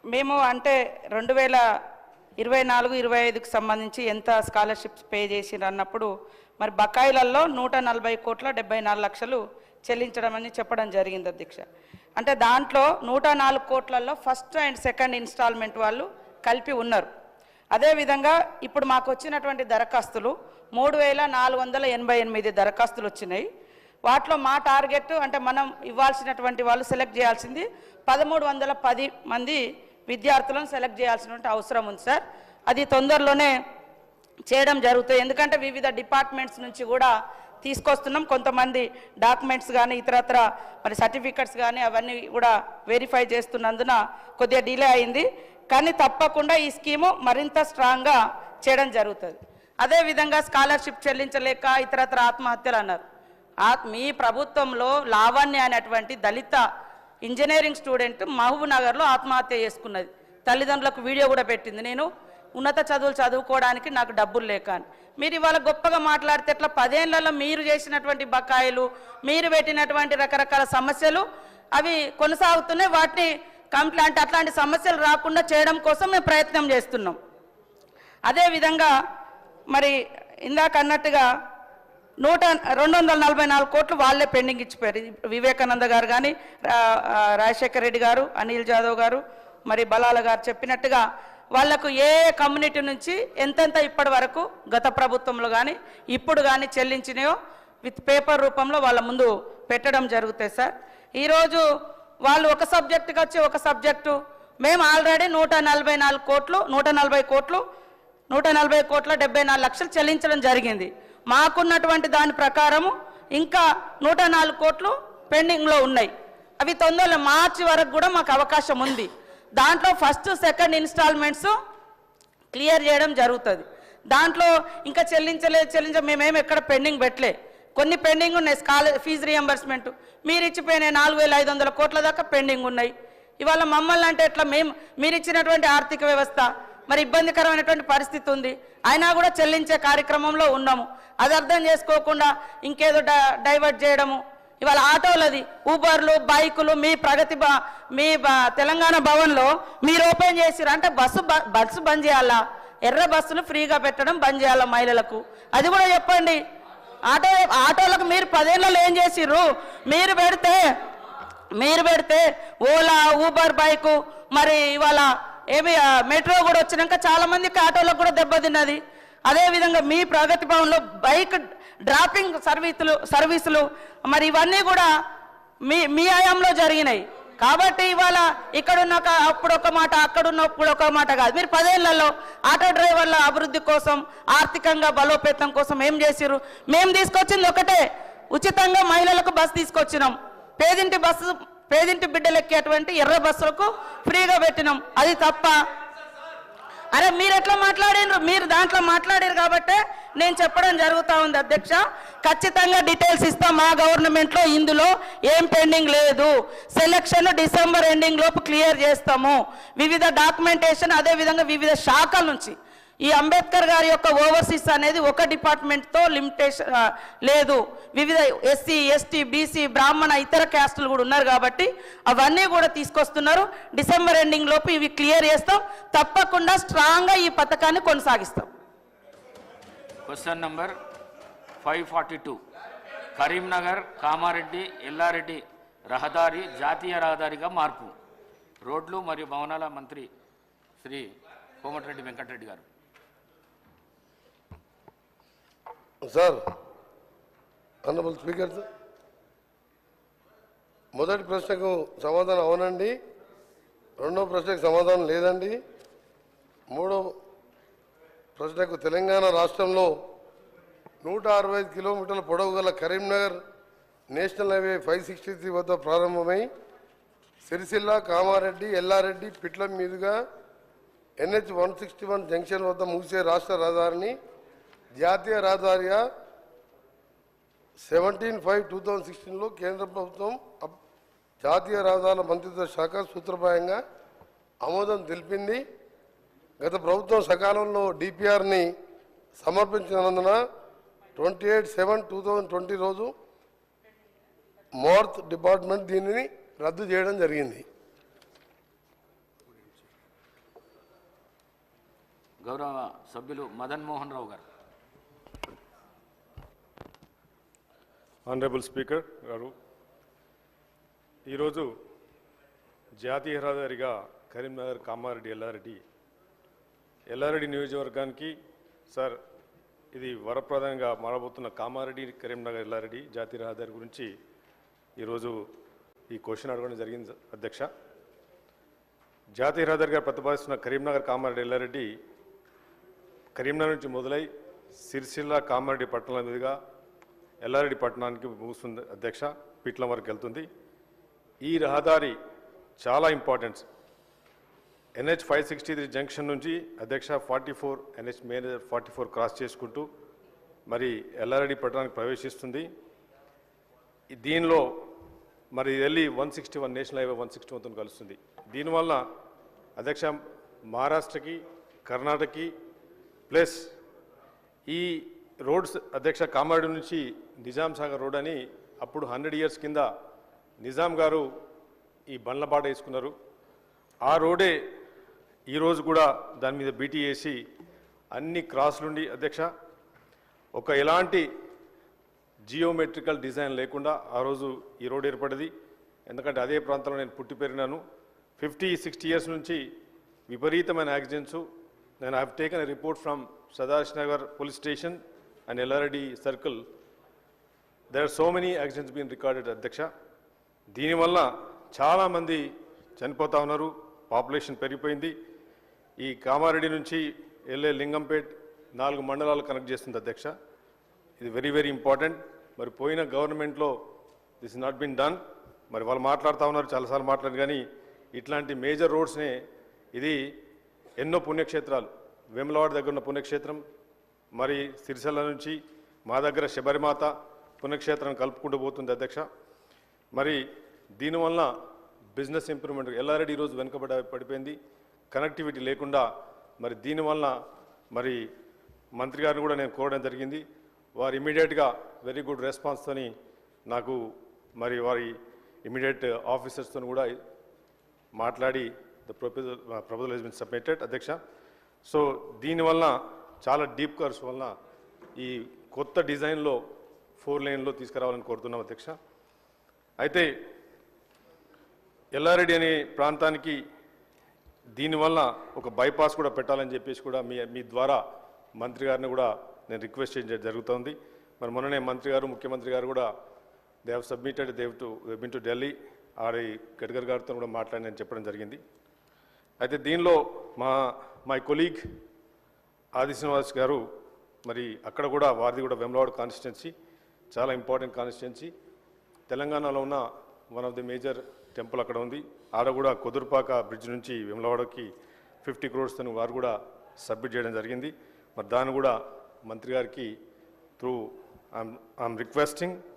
మేము అంటే 2024-25కి సంబంధించి ఎంత స్కాలర్షిప్స్ పే చేసిరు అన్నప్పుడు మరి బకాయిలలో 140 కోట్ల 74 లక్షలు చెల్లించడం అని చెప్పడం జరిగింది అధ్యక్ష. అంటే దాంట్లో 104 కోట్లలో ఫస్ట్ అండ్ సెకండ్ ఇన్స్టాల్మెంట్ వాళ్ళు కలిపి ఉన్నారు. అదేవిధంగా ఇప్పుడు మాకు వచ్చినటువంటి దరఖాస్తులు 3488 దరఖాస్తులు వచ్చినాయి. వాటిలో మా టార్గెట్ అంటే మనం ఇవ్వాల్సినటువంటి వాళ్ళు సెలెక్ట్ చేయాల్సింది 1310 మంది విద్యార్థులను సెలెక్ట్ చేయాల్సినటువంటి అవసరం ఉంది సార్. అది తొందరలోనే చేయడం జరుగుతుంది. ఎందుకంటే వివిధ డిపార్ట్మెంట్స్ నుంచి కూడా తీసుకొస్తున్నాం. కొంతమంది డాక్యుమెంట్స్ కానీ ఇతరత్ర మరి సర్టిఫికెట్స్ కానీ అవన్నీ కూడా వెరిఫై చేస్తున్నందున కొద్దిగా డిలే అయింది. కానీ తప్పకుండా ఈ స్కీము మరింత స్ట్రాంగ్గా చేయడం జరుగుతుంది. అదేవిధంగా స్కాలర్షిప్ చెల్లించలేక ఇతరత్ర ఆత్మహత్యలు అన్నారు. మీ ప్రభుత్వంలో లావణ్య అనేటువంటి దళిత ఇంజనీరింగ్ స్టూడెంట్ మహబూబ్ నగర్లో ఆత్మహత్య చేసుకున్నది. తల్లిదండ్రులకు వీడియో కూడా పెట్టింది, నేను ఉన్నత చదువులు చదువుకోవడానికి నాకు డబ్బులు లేక అని. మీరు ఇవాళ గొప్పగా మాట్లాడితే ఎట్లా? 10 ఏళ్లలో మీరు చేసినటువంటి బకాయిలు, మీరు పెట్టినటువంటి రకరకాల సమస్యలు అవి కొనసాగుతున్నాయి. వాటిని కంప్లైంట్ అట్లాంటి సమస్యలు రాకుండా చేయడం కోసం మేము ప్రయత్నం చేస్తున్నాం. అదేవిధంగా మరి ఇందాక అన్నట్టుగా 244 కోట్లు వాళ్ళే పెండింగ్ ఇచ్చిపోయారు. వివేకానంద గారు కానీ, రాజశేఖర్ రెడ్డి గారు, అనిల్ జాదవ్ గారు, మరి బలాల గారు చెప్పినట్టుగా వాళ్లకు ఏ కమ్యూనిటీ నుంచి ఎంతెంత ఇప్పటి వరకు గత ప్రభుత్వంలో కానీ ఇప్పుడు కానీ చెల్లించినాయో విత్ పేపర్ రూపంలో వాళ్ళ ముందు పెట్టడం జరుగుతాయి సార్. ఈరోజు వాళ్ళు ఒక సబ్జెక్టుకి వచ్చి ఒక సబ్జెక్టు మేము ఆల్రెడీ 140 కోట్ల 74 లక్షలు చెల్లించడం జరిగింది. మాకున్నటువంటి దాని ప్రకారము ఇంకా 104 కోట్లు పెండింగ్లో ఉన్నాయి. అవి తొందరలో మార్చి వరకు కూడా మాకు అవకాశం ఉంది. దాంట్లో ఫస్ట్ సెకండ్ ఇన్స్టాల్మెంట్స్ క్లియర్ చేయడం జరుగుతుంది. దాంట్లో ఇంకా మేమేమి ఎక్కడ పెండింగ్ పెట్టలే. కొన్ని పెండింగ్ ఉన్నాయి. ఫీజు రియంబర్స్మెంట్ మీరు ఇచ్చిపోయినాయి 4500 కోట్ల దాకా పెండింగ్ ఉన్నాయి. ఇవాళ మమ్మల్ని అంటే ఎట్లా? మీరు ఇచ్చినటువంటి ఆర్థిక వ్యవస్థ మరి ఇబ్బందికరమైనటువంటి పరిస్థితి ఉంది, అయినా కూడా చెల్లించే కార్యక్రమంలో ఉన్నాము. అది అర్థం చేసుకోకుండా ఇంకేదో డైవర్ట్ చేయడము. ఇవాళ ఆటోలది, ఊబర్లు, బైకులు మీ మీ తెలంగాణ భవన్లో మీరు ఓపెన్ చేసిరు అంటే బస్సు బంద్ చేయాలా? ఎర్ర బస్సులు ఫ్రీగా పెట్టడం బంద్ చేయాలా మహిళలకు? అది కూడా చెప్పండి. ఆటోలకు మీరు 10 ఏళ్లలో ఏం చేసిర్రు? మీరు పెడితే ఓలా, ఊబర్, బైకు, మరి ఇవాళ ఏమి మెట్రో కూడా వచ్చినాక చాలా మందికి ఆటోలకు కూడా దెబ్బతిన్నది. అదేవిధంగా మీ ప్రగతి భవన్లో బైక్ డ్రాపింగ్ సర్వీసులు మరి ఇవన్నీ కూడా మీ హయాంలో జరిగినాయి. కాబట్టి ఇవాళ ఇక్కడున్నాక అప్పుడు ఒక మాట, అక్కడున్నప్పుడు ఒక మాట కాదు. మీరు 10 ఏళ్లలో ఆటో డ్రైవర్ల అభివృద్ధి కోసం, ఆర్థికంగా బలోపేతం కోసం ఏం చేసిరు? మేము తీసుకొచ్చింది ఒకటే, ఉచితంగా మహిళలకు బస్సు తీసుకొచ్చినాం. పేదింటి బిడ్డలు ఎక్కేటువంటి ఎర్ర బస్సులకు ఫ్రీగా పెట్టినాం. అది తప్ప? అరే మీరు ఎట్లా మాట్లాడినారు? మీరు దాంట్లో మాట్లాడారు కాబట్టే నేను చెప్పడం జరుగుతూ ఉంది అధ్యక్ష. ఖచ్చితంగా డీటెయిల్స్ ఇస్తాం. మా గవర్నమెంట్లో ఇందులో ఏం పెండింగ్ లేదు. సెలక్షన్ డిసెంబర్ ఎండింగ్ లోపు క్లియర్ చేస్తాము. వివిధ డాక్యుమెంటేషన్ అదేవిధంగా వివిధ శాఖల నుంచి ఈ అంబేద్కర్ గారి యొక్క ఓవర్సీస్ అనేది ఒక డిపార్ట్మెంట్తో లిమిటేషన్ లేదు. వివిధ ఎస్సీ, ఎస్టీ, బీసీ, బ్రాహ్మణ, ఇతర క్యాస్టులు కూడా ఉన్నారు కాబట్టి అవన్నీ కూడా తీసుకొస్తున్నారు. డిసెంబర్ ఎండింగ్ లోపు ఇవి క్లియర్ చేస్తాం. తప్పకుండా స్ట్రాంగ్గా ఈ పథకాన్ని కొనసాగిస్తాం. క్వశ్చన్ నంబర్ 542 కరీంనగర్ కామారెడ్డి ఎల్లారెడ్డి రహదారి జాతీయ రహదారిగా మార్పు. రోడ్లు మరియు భవనాల మంత్రి శ్రీ కోమటిరెడ్డి వెంకటరెడ్డి గారు. సార్, ఆనరబుల్ స్పీకర్ సార్, మొదటి ప్రశ్నకు సమాధానం అవునండి, రెండో ప్రశ్నకు సమాధానం లేదండి, మూడో ప్రశ్నకు తెలంగాణ రాష్ట్రంలో 165 కిలోమీటర్ల పొడవు గల కరీంనగర్ నేషనల్ హైవే 563 వద్ద ప్రారంభమై సిరిసిల్ల, కామారెడ్డి, ఎల్లారెడ్డి, పిట్లం మీదుగా NH 161 జంక్షన్ వద్ద ముగిసే రాష్ట్ర రహదారిని జాతీయ రహదారిగా 17/5/2016లో కేంద్ర ప్రభుత్వం జాతీయ రహదారుల మంత్రిత్వ శాఖ సూత్రప్రాయంగా ఆమోదం తెలిపింది. గత ప్రభుత్వం సకాలంలో DPRని సమర్పించినందున 28/7/2020 రోజు మార్త్ డిపార్ట్మెంట్ దీనిని రద్దు చేయడం జరిగింది. గౌరవ సభ్యులు మదన్ మోహన్ రావు గారు. ఆనరబుల్ స్పీకర్ గారు, ఈరోజు జాతీయ రహదారిగా కరీంనగర్ కామారెడ్డి ఎల్లారెడ్డి నియోజకవర్గానికి సార్ ఇది వరప్రదంగా మారబోతున్న కామారెడ్డి కరీంనగర్ ఎల్లారెడ్డి జాతీయ రహదారి గురించి ఈరోజు ఈ క్వశ్చన్ అడగడం జరిగింది అధ్యక్ష. జాతీయ రహదారిగా ప్రతిపాదిస్తున్న కరీంనగర్ కామారెడ్డి ఎల్లారెడ్డి కరీంనగర్ నుంచి మొదలై సిరిసిల్ల కామారెడ్డి పట్టణాల మీదుగా ఎల్లారెడ్డి పట్టణానికి ముగుస్తుంది అధ్యక్ష, పీట్ల వరకు వెళ్తుంది. ఈ రహదారి చాలా ఇంపార్టెంట్. NH 563 జంక్షన్ నుంచి అధ్యక్ష 44 NH మేనేజర్ 44 క్రాస్ చేసుకుంటూ మరి ఎల్లారెడ్డి పట్టణానికి ప్రవేశిస్తుంది. దీనిలో మరి వెళ్ళి 161 నేషనల్ హైవే 161తో కలుస్తుంది. దీనివల్ల అధ్యక్ష మహారాష్ట్రకి కర్ణాటకకి ప్లస్ ఈ రోడ్స్ అధ్యక్ష కామారెడ్డి నుంచి నిజాం సాగర్ రోడ్ అని అప్పుడు 100 ఇయర్స్ కింద నిజాం గారు ఈ బండ్ల బాట వేసుకున్నారు. ఆ రోడే ఈరోజు కూడా దాని మీద బీటీ వేసి అన్ని క్రాస్లుండి అధ్యక్ష ఒక ఎలాంటి జియోమెట్రికల్ డిజైన్ లేకుండా ఆ రోజు ఈ రోడ్ ఏర్పడింది. ఎందుకంటే అదే ప్రాంతంలో నేను పుట్టి పెరిగినాను. 50-60 ఇయర్స్ నుంచి విపరీతమైన యాక్సిడెంట్స్. నేను I have taken a report from Sadashivanagar police station and Yellareddy circle. There are so many accidents been recorded అధ్యక్ష. దీనివల్ల చాలామంది చనిపోతూ ఉన్నారు. పాపులేషన్ పెరిగిపోయింది. ఈ కామారెడ్డి నుంచి వెళ్ళే లింగంపేట్ 4 మండలాలు కనెక్ట్ చేస్తుంది అధ్యక్ష. ఇది వెరీ వెరీ ఇంపార్టెంట్. మరి పోయిన గవర్నమెంట్లో this is not been done. మరి వాళ్ళు మాట్లాడుతూ ఉన్నారు, చాలాసార్లు మాట్లాడారు, కానీ ఇట్లాంటి మేజర్ రోడ్స్నే ఇది ఎన్నో పుణ్యక్షేత్రాలు, వేములవాడ దగ్గర ఉన్న పుణ్యక్షేత్రం, మరి సిరిసిల్ల నుంచి మా దగ్గర శబరిమాత పుణ్యక్షేత్రం కలుపుకుంటూ పోతుంది అధ్యక్ష. మరి దీనివల్ల బిజినెస్ ఇంప్రూవ్మెంట్ ఎల్లారెడ్డి ఈరోజు పడిపోయింది, కనెక్టివిటీ లేకుండా. మరి దీనివల్ల మరి మంత్రి గారిని కూడా నేను కోరడం జరిగింది. వారు ఇమీడియట్గా వెరీ గుడ్ రెస్పాన్స్తోని నాకు మరి వారి ఇమీడియట్ ఆఫీసర్స్తో కూడా మాట్లాడి the proposal has been submitted అధ్యక్ష. సో దీనివల్ల చాలా డీప్ కర్వ్స్ వల్ల ఈ కొత్త డిజైన్లో 4 లేన్లో తీసుకురావాలని కోరుతున్నాం అధ్యక్ష. అయితే ఎల్లారెడ్డి అనే ప్రాంతానికి దీనివల్ల ఒక బైపాస్ కూడా పెట్టాలని చెప్పేసి కూడా మీ ద్వారా మంత్రి గారిని కూడా నేను రిక్వెస్ట్ చేయడం జరుగుతుంది. మరి మొన్ననే మంత్రి గారు ముఖ్యమంత్రి గారు కూడా they have submitted been to Delhi. ఆడి గడ్కరీ గారితో కూడా మాట్లాడి నేను చెప్పడం జరిగింది. అయితే దీనిలో మై కొలీగ్ ఆది శ్రీనివాస్ గారు మరి అక్కడ కూడా వారిది కూడా వేములవాడ కాన్స్టిట్యున్సీ చాలా ఇంపార్టెంట్ కాన్స్టిట్యున్సీ. తెలంగాణలో ఉన్న one of the major temple అక్కడ ఉంది. ఆడ కూడా కుదురుపాక బ్రిడ్జ్ నుంచి వేములవాడకి 50 crores వారు కూడా సబ్మిట్ చేయడం జరిగింది. మరి దాన్ని కూడా మంత్రి గారికి త్రూ ఐఎమ్ రిక్వెస్టింగ్